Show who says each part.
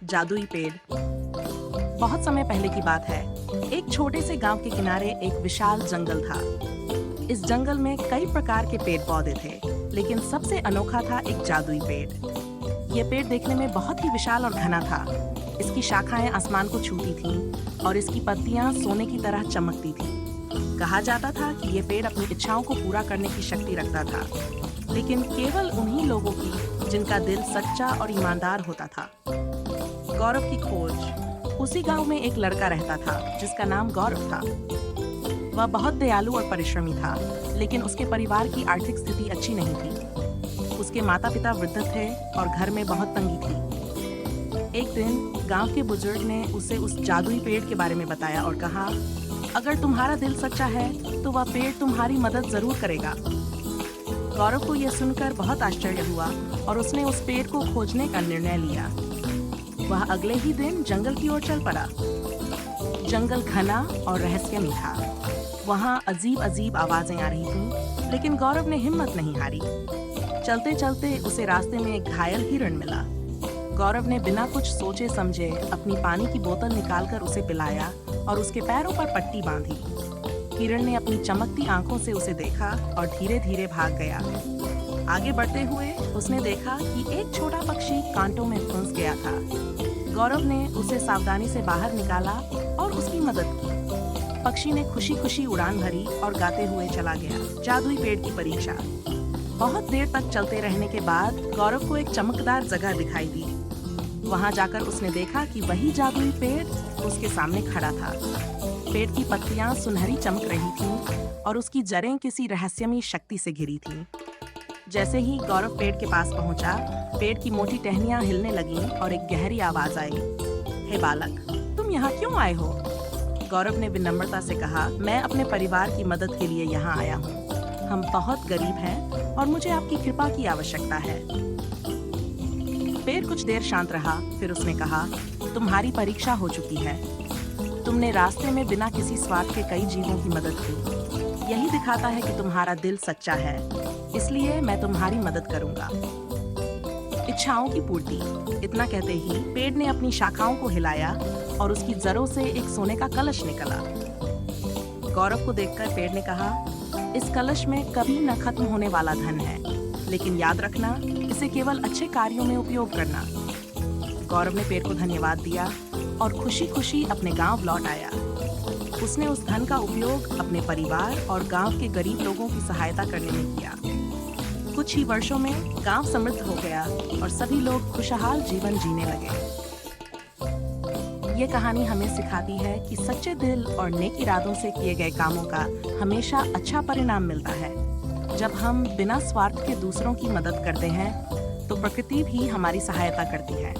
Speaker 1: जादुई पेड़। बहुत समय पहले की बात है। एक छोटे से गांव के किनारे एक विशाल जंगल था। इस जंगल में कई प्रकार के पेड़ पौधे थे, लेकिन सबसे अनोखा था एक जादुई पेड़। यह पेड़ देखने में बहुत ही विशाल और घना था। इसकी शाखाएं आसमान को छूती थीं और इसकी पत्तियां सोने की तरह चमकती थीं। कहा जाता था कि यह पेड़ अपनी इच्छाओं को पूरा करने की शक्ति रखता था, लेकिन केवल उन्हीं लोगों की जिनका दिल सच्चा और ईमानदार होता था। गौरव की खोज। उसी गांव में एक लड़का रहता था जिसका नाम गौरव था। वह बहुत दयालु और परिश्रमी था, लेकिन उसके परिवार की आर्थिक स्थिति अच्छी नहीं थी। उसके माता पिता वृद्ध थे और घर में बहुत तंगी थी। एक दिन गांव के बुजुर्ग ने उसे उस जादुई पेड़ के बारे में बताया और कहा, अगर तुम्हारा दिल सच्चा है तो वह पेड़ तुम्हारी मदद जरूर करेगा। गौरव को यह सुनकर बहुत आश्चर्य हुआ और उसने उस पेड़ को खोजने का निर्णय लिया। वह अगले ही दिन जंगल की ओर चल पड़ा। जंगल घना और रहस्यमय था। वहाँ अजीब अजीब आवाजें आ रही थीं, लेकिन गौरव ने हिम्मत नहीं हारी। चलते चलते उसे रास्ते में एक घायल हिरण मिला। गौरव ने बिना कुछ सोचे समझे अपनी पानी की बोतल निकालकर उसे पिलाया और उसके पैरों पर पट्टी बांधी। हिरण ने अपनी चमकती आंखों से उसे देखा और धीरे धीरे भाग गया। आगे बढ़ते हुए उसने देखा कि एक छोटा पक्षी कांटों में फंस गया था। गौरव ने उसे सावधानी से बाहर निकाला और उसकी मदद की। पक्षी ने खुशी खुशी उड़ान भरी और गाते हुए चला गया। जादुई पेड़ की परीक्षा। बहुत देर तक चलते रहने के बाद गौरव को एक चमकदार जगह दिखाई दी। वहां जाकर उसने देखा कि वही जादुई पेड़ उसके सामने खड़ा था। पेड़ की पत्तियां सुनहरी चमक रही थीं और उसकी जड़ें किसी रहस्यमयी शक्ति से घिरी थीं। जैसे ही गौरव पेड़ के पास पहुंचा, पेड़ की मोटी टहनियां हिलने लगीं और एक गहरी आवाज आई, हे बालक, तुम यहाँ क्यों आए हो? गौरव ने विनम्रता से कहा, मैं अपने परिवार की मदद के लिए यहाँ आया हूँ। हम बहुत गरीब हैं और मुझे आपकी कृपा की आवश्यकता है। पेड़ कुछ देर शांत रहा, फिर उसने कहा, तुम्हारी परीक्षा हो चुकी है। तुमने रास्ते में बिना किसी स्वार्थ के कई जीवों की मदद की। यही दिखाता है कि तुम्हारा दिल सच्चा है, इसलिए मैं तुम्हारी मदद करूंगा। इच्छाओं की पूर्ति। इतना कहते ही पेड़ ने अपनी शाखाओं को हिलाया और उसकी जड़ों से एक सोने का कलश निकला। गौरव को देखकर पेड़ ने कहा, इस कलश में कभी न खत्म होने वाला धन है, लेकिन याद रखना, इसे केवल अच्छे कार्यों में उपयोग करना। गौरव ने पेड़ को धन्यवाद दिया और खुशी खुशी अपने गांव लौट आया। उसने उस धन का उपयोग अपने परिवार और गांव के गरीब लोगों की सहायता करने में किया। कुछ ही वर्षों में गांव समृद्ध हो गया और सभी लोग खुशहाल जीवन जीने लगे। ये कहानी हमें सिखाती है कि सच्चे दिल और नेक इरादों से किए गए कामों का हमेशा अच्छा परिणाम मिलता है। जब हम बिना स्वार्थ के दूसरों की मदद करते हैं, तो प्रकृति भी हमारी सहायता करती है।